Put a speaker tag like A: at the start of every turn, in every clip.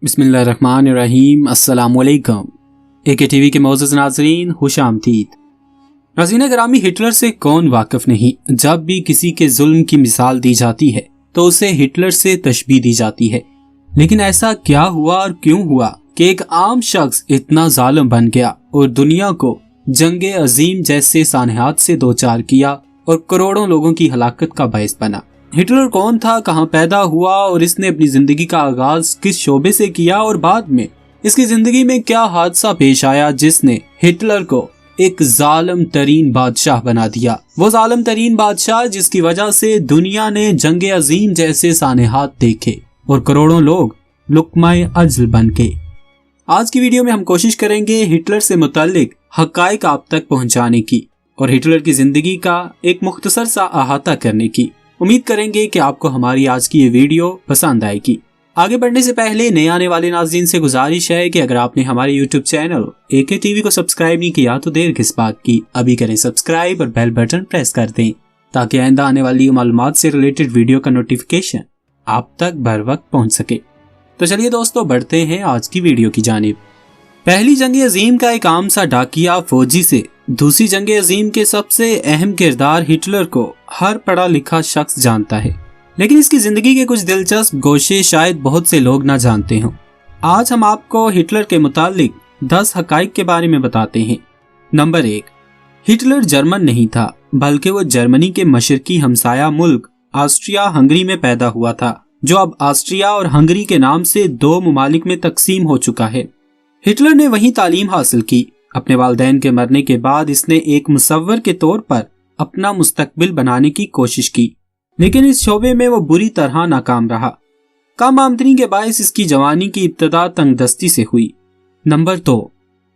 A: बिस्मिल्लाहिर्रहमानिर्रहीम। अस्सलाम वालेकुम। एके टीवी के मोअज़्ज़ज़ नाज़रीन, खुश आमदीद। नाज़रीन ग्रामी, हिटलर से कौन वाकिफ नहीं। जब भी किसी के जुल्म की मिसाल दी जाती है तो उसे हिटलर से तशबीह दी जाती है। लेकिन ऐसा क्या हुआ और क्यों हुआ कि एक आम शख्स इतना जालिम बन गया और दुनिया को जंगे अजीम जैसे सानहात से दो चार किया और करोड़ों लोगों की हलाकत का बायस बना। हिटलर कौन था, कहां पैदा हुआ और इसने अपनी जिंदगी का आगाज किस शोबे से किया और बाद में इसकी जिंदगी में क्या हादसा पेश आया जिसने हिटलर को एक जालिम तरीन बादशाह बना दिया। वो जालिम तरीन बादशाह जिसकी वजह से दुनिया ने जंगे अजीम जैसे सानहात देखे और करोड़ों लोग लुक्माए अज्ल बन के। आज की वीडियो में हम कोशिश करेंगे हिटलर से मुताल्लिक हकाइक आप तक पहुंचाने की और हिटलर की जिंदगी का एक मुख्तसर सा अहाता करने की। उम्मीद करेंगे कि आपको हमारी आज की ये वीडियो पसंद आएगी। आगे बढ़ने से पहले नए आने वाले नाज़रीन से गुजारिश है कि अगर आपने हमारे YouTube चैनल एके टीवी को सब्सक्राइब नहीं किया तो देर किस बात की, अभी करें सब्सक्राइब और बेल बटन प्रेस कर दें ताकि आइंदा आने वाली मालूमात से रिलेटेड वीडियो का नोटिफिकेशन आप तक बर वक्त पहुँच सके। तो चलिए दोस्तों, बढ़ते हैं आज की वीडियो की जानिब। पहली जंग अजीम का एक आम सा डाकिया फौजी से दूसरी जंग अजीम के सबसे अहम किरदार हिटलर को हर पढ़ा लिखा शख्स जानता है, लेकिन इसकी जिंदगी के कुछ दिलचस्प गोशे शायद बहुत से लोग ना जानते हों। आज हम आपको हिटलर के मुतालिक 10 हकाइक के बारे में बताते हैं। नंबर 1, हिटलर जर्मन नहीं था, बल्कि वो जर्मनी के मशरकी हमसाया मुल्क ऑस्ट्रिया हंगरी में पैदा हुआ था, जो अब ऑस्ट्रिया और हंगरी के नाम से 2 ममालिक में तकसीम हो चुका है। हिटलर ने वहीं तालीम हासिल की। अपने वालिदैन के मरने के बाद इसने एक मुसव्वर के तौर पर अपना मुस्तकबिल बनाने की कोशिश की, लेकिन इस शोबे में वो बुरी तरह नाकाम रहा। कम आमदनी के बायस इसकी जवानी की इब्तदा तंगदस्ती से हुई। नंबर 2,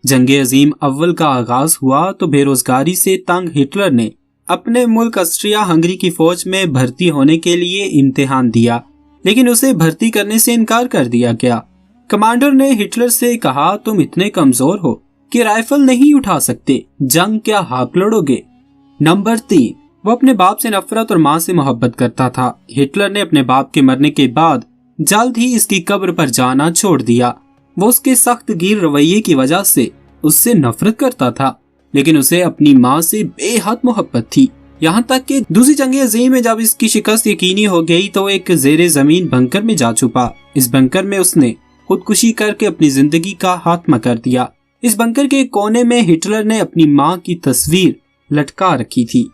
A: जंगे अजीम अव्वल का आगाज हुआ तो बेरोजगारी से तंग हिटलर ने अपने मुल्क ऑस्ट्रिया हंगरी की फौज में भर्ती होने के लिए इम्तिहान दिया, लेकिन उसे भर्ती करने से इनकार कर दिया गया। कमांडर ने हिटलर से कहा, तुम इतने कमजोर हो कि राइफल नहीं उठा सकते, जंग क्या हाक लड़ोगे। नंबर 3, वो अपने बाप से नफरत और माँ से मोहब्बत करता था। हिटलर ने अपने बाप के मरने के बाद जल्द ही इसकी कब्र पर जाना छोड़ दिया। वो उसके सख्त गिर रवैये की वजह से उससे नफरत करता था, लेकिन उसे अपनी माँ से बेहद मोहब्बत थी। यहाँ तक कि दूसरी जंग अजीम में जब इसकी शिकस्त यकीनी हो गई तो एक जेरे जमीन बंकर में जा छुपा। इस बंकर में उसने खुदकुशी करके अपनी जिंदगी का खात्मा कर दिया। इस बंकर के कोने में हिटलर ने अपनी मां की तस्वीर लटका रखी थी।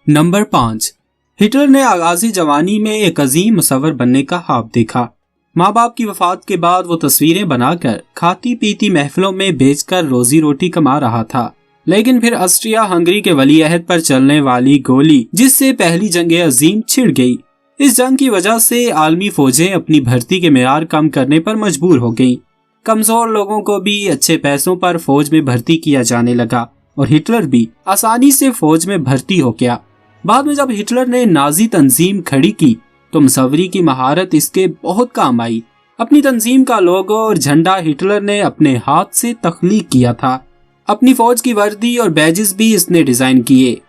A: नंबर 5, हिटलर ने आगाज़ी जवानी में एक अजीम मुसव्वर बनने का ख्वाब देखा। माँ बाप की वफात के बाद वो तस्वीरें बनाकर खाती पीती महफिलों में बेचकर रोजी रोटी कमा रहा था, लेकिन फिर ऑस्ट्रिया हंगरी के वली अहद पर चलने वाली गोली जिससे पहली जंग अजीम छिड़ गई। इस जंग की वजह से आलमी फौजें अपनी भर्ती के मेयार कम करने पर मजबूर हो गईं। कमजोर लोगों को भी अच्छे पैसों पर फौज में भर्ती किया जाने लगा और हिटलर भी आसानी से फौज में भर्ती हो गया। बाद में जब हिटलर ने नाजी तंजीम खड़ी की तो मुसव्वरी की महारत इसके बहुत काम आई। अपनी तंजीम का लोगो और झंडा हिटलर ने अपने हाथ से तख्लीक किया था। अपनी फौज की वर्दी और बैजेस भी इसने डिजाइन किए।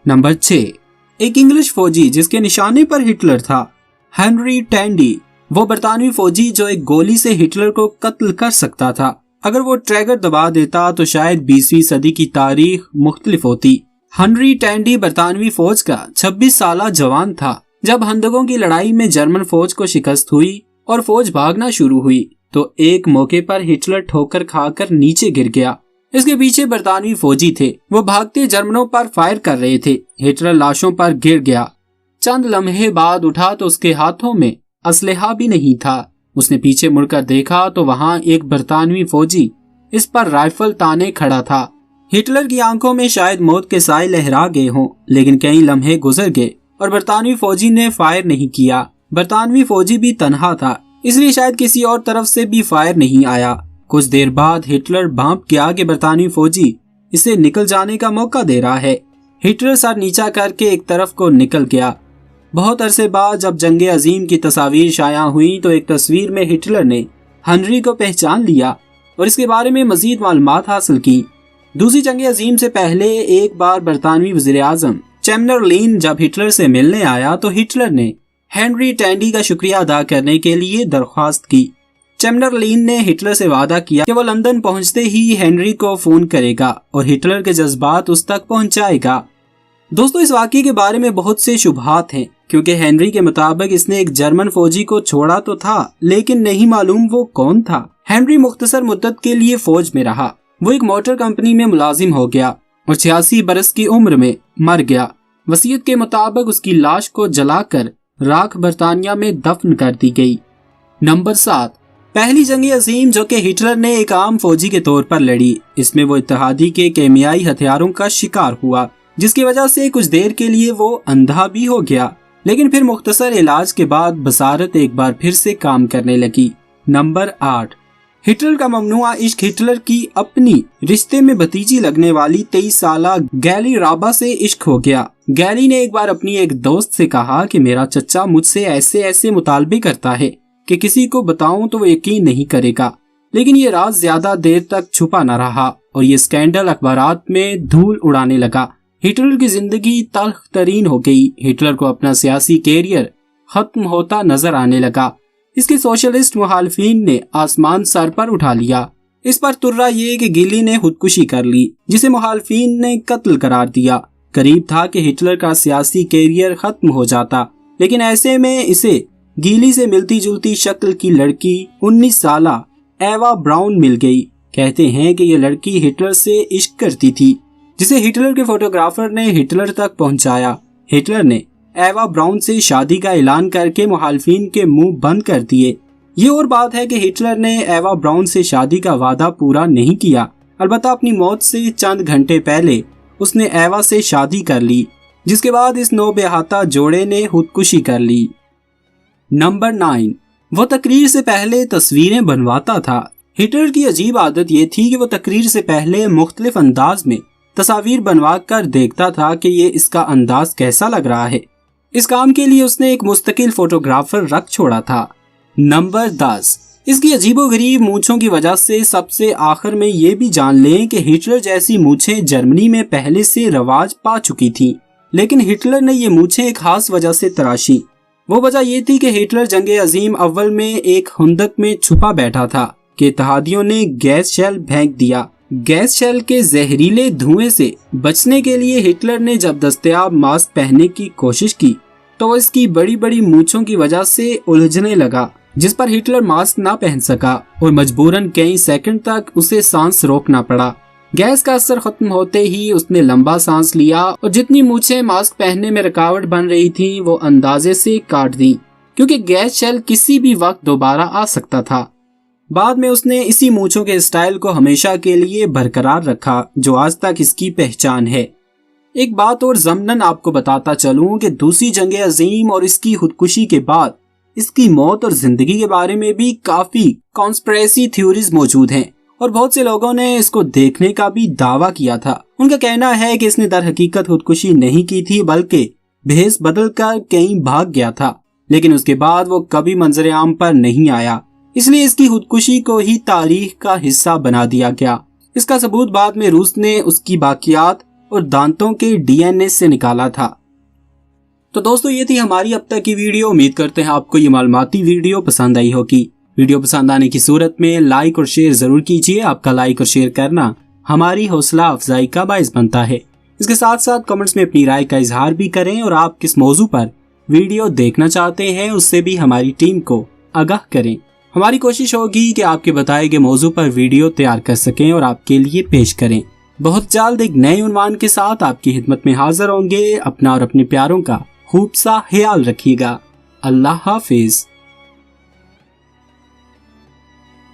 A: नंबर 6, एक इंग्लिश फौजी जिसके निशाने पर हिटलर था, हेनरी टैंडी। वो बरतानवी फौजी जो एक गोली से हिटलर को कत्ल कर सकता था। अगर वो ट्रैगर दबा देता तो शायद 20वीं सदी की तारीख मुख्तलिफ होती। हेनरी टैंडी बरतानवी फौज का 26 साला जवान था। जब हंदकों की लड़ाई में जर्मन फौज को शिकस्त हुई और फौज भागना शुरू हुई तो एक मौके पर हिटलर ठोकर खाकर नीचे गिर गया। इसके पीछे बरतानवी फौजी थे, वो भागते जर्मनों पर फायर कर रहे थे। हिटलर लाशों पर गिर गया। चंद लम्हे बाद उठा तो उसके हाथों में असलहा भी नहीं था। उसने पीछे मुड़कर देखा तो वहां एक बरतानवी फौजी इस पर राइफल ताने खड़ा था। हिटलर की आंखों में शायद मौत के साए लहरा गए हों, लेकिन कई लम्हे गुजर गए और बरतानवी फौजी ने फायर नहीं किया। बरतानवी फौजी भी तन्हा था, इसलिए शायद किसी और तरफ से भी फायर नहीं आया। कुछ देर बाद हिटलर भांप गया कि बरतानवी फौजी इसे निकल जाने का मौका दे रहा है। हिटलर सर नीचा करके एक तरफ को निकल गया। बहुत अरसे बाद जब जंगे अजीम की तस्वीर शाया हुई तो एक तस्वीर में हिटलर ने हेनरी को पहचान लिया और इसके बारे में मजीद मालूमात हासिल की। दूसरी जंग अजीम से पहले एक बार बरतानवी वज़ीर आज़म चैम्बरलेन जब हिटलर से मिलने आया तो हिटलर ने हेनरी टैंडी का शुक्रिया अदा करने के लिए दरख्वास्त की। चैम्बरलेन ने हिटलर से वादा किया कि वो लंदन पहुंचते ही हेनरी को फोन करेगा और हिटलर के जज्बात उस तक पहुंचाएगा। दोस्तों, इस वाकये के बारे में बहुत से शुबहात हैं, क्योंकि हेनरी के मुताबिक इसने एक जर्मन फौजी को छोड़ा तो था, लेकिन नहीं मालूम वो कौन था। हेनरी मुख्तसर मुद्दत के लिए फौज में रहा। वो एक मोटर कंपनी में मुलाजिम हो गया और 86 बरस की उम्र में मर गया। वसीयत के मुताबिक उसकी लाश को जलाकर राख बर्तानिया में दफन कर दी गई। नंबर 7, पहली जंग अजीम, जो कि हिटलर ने एक आम फौजी के तौर पर लड़ी। इसमें वो इत्तेहादी के केमियाई हथियारों का शिकार हुआ, जिसकी वजह से कुछ देर के लिए वो अंधा भी हो गया, लेकिन फिर मुख्तसर इलाज के बाद बसारत एक बार फिर से काम करने लगी। नंबर 8, हिटलर का ममनुआ इश्क। हिटलर की अपनी रिश्ते में भतीजी लगने वाली 23 साला गैली राबा से इश्क हो गया। गैली ने एक बार अपनी एक दोस्त से कहा कि मेरा चचा मुझसे ऐसे ऐसे मुतालबे करता है कि किसी को बताऊं तो वो यकीन नहीं करेगा। लेकिन ये राज ज्यादा देर तक छुपा न रहा और ये स्कैंडल अखबारात में धूल उड़ाने लगा। हिटलर की जिंदगी तल्ख तरीन हो गई। हिटलर को अपना सियासी कैरियर खत्म होता नजर आने लगा। इसके सोशलिस्ट मुखालफिन ने आसमान सर पर उठा लिया। इस पर तुर्रा ये कि गिली ने खुदकुशी कर ली, जिसे मुखालफिन ने कत्ल करार दिया। करीब था कि हिटलर का सियासी कैरियर खत्म हो जाता, लेकिन ऐसे में इसे गिली से मिलती जुलती शक्ल की लड़की 19 साला एवा ब्राउन मिल गई। कहते हैं कि ये लड़की हिटलर से इश्क करती थी, जिसे हिटलर के फोटोग्राफर ने हिटलर तक पहुंचाया। हिटलर ने एवा ब्राउन से शादी का ऐलान करके मुखालफिन के मुंह बंद कर दिए। ये और बात है कि हिटलर ने एवा ब्राउन से शादी का वादा पूरा नहीं किया। अलबत्ता अपनी मौत से चंद घंटे पहले उसने एवा से शादी कर ली, जिसके बाद इस नौबेहाता जोड़े ने खुदकुशी कर ली। नंबर 9, वो तकरीर से पहले तस्वीरें बनवाता था। हिटलर की अजीब आदत ये थी कि वो तकरीर से पहले मुख्तलिफ अंदाज में तस्वीर बनवा कर देखता था कि ये इसका अंदाज कैसा लग रहा है। इस काम के लिए उसने एक मुस्तकिल फोटोग्राफर रख छोड़ा था। नंबर 10, इसकी अजीबोगरीब मूंछों की वजह से सबसे आखिर में ये भी जान लें कि हिटलर जैसी मूंछें जर्मनी में पहले से रवाज पा चुकी थी, लेकिन हिटलर ने ये मूंछें एक खास वजह से तराशी। वो वजह ये थी कि हिटलर जंगे अजीम अव्वल में एक खुंदक में छुपा बैठा था कि इत्तेहादियों ने गैस शेल फेंक दिया। गैस शेल के जहरीले धुएं से बचने के लिए हिटलर ने जब दस्तयाब मास्क पहनने की कोशिश की तो वो इसकी बड़ी बड़ी मूंछों की वजह से उलझने लगा, जिस पर हिटलर मास्क ना पहन सका और मजबूरन कई सेकंड तक उसे सांस रोकना पड़ा। गैस का असर खत्म होते ही उसने लंबा सांस लिया और जितनी मूंछें मास्क पहनने में रुकावट बन रही थी वो अंदाजे से काट दी, क्योंकि गैस शेल किसी भी वक्त दोबारा आ सकता था। बाद में उसने इसी मूंछों के स्टाइल को हमेशा के लिए बरकरार रखा, जो आज तक इसकी पहचान है। एक बात और ज़मनन आपको बताता चलूं कि दूसरी जंग अजीम और इसकी खुदकुशी के बाद इसकी मौत और जिंदगी के बारे में भी काफी कॉन्स्पिरेसी थ्योरीज मौजूद हैं और बहुत से लोगों ने इसको देखने का भी दावा किया था। उनका कहना है कि इसने दर हकीकत खुदकुशी नहीं की थी, बल्कि भेस बदल कर कहीं भाग गया था, लेकिन उसके बाद वो कभी मंजर आम पर नहीं आया, इसलिए इसकी खुदकुशी को ही तारीख का हिस्सा बना दिया गया। इसका सबूत बाद में रूस ने उसकी बाकियात और दांतों के DNA से निकाला था। तो दोस्तों, ये थी हमारी अब तक की वीडियो। उम्मीद करते हैं आपको ये मालूमाती वीडियो पसंद आई होगी। वीडियो पसंद आने की सूरत में लाइक और शेयर जरूर कीजिए। आपका लाइक और शेयर करना हमारी हौसला अफजाई का बाइस बनता है। इसके साथ साथ कमेंट्स में अपनी राय का इजहार भी करें और आप किस मौजू पर वीडियो देखना चाहते हैं उससे भी हमारी टीम को आगाह करें। हमारी कोशिश होगी कि आपके बताए गए मौजू पर वीडियो तैयार कर सकें और आपके लिए पेश करें। बहुत जल्द एक नए उन्वान के साथ आपकी खिदमत में हाजिर होंगे। अपना और अपने प्यारों का खूब सा ख्याल रखिएगा। अल्लाह हाफिज।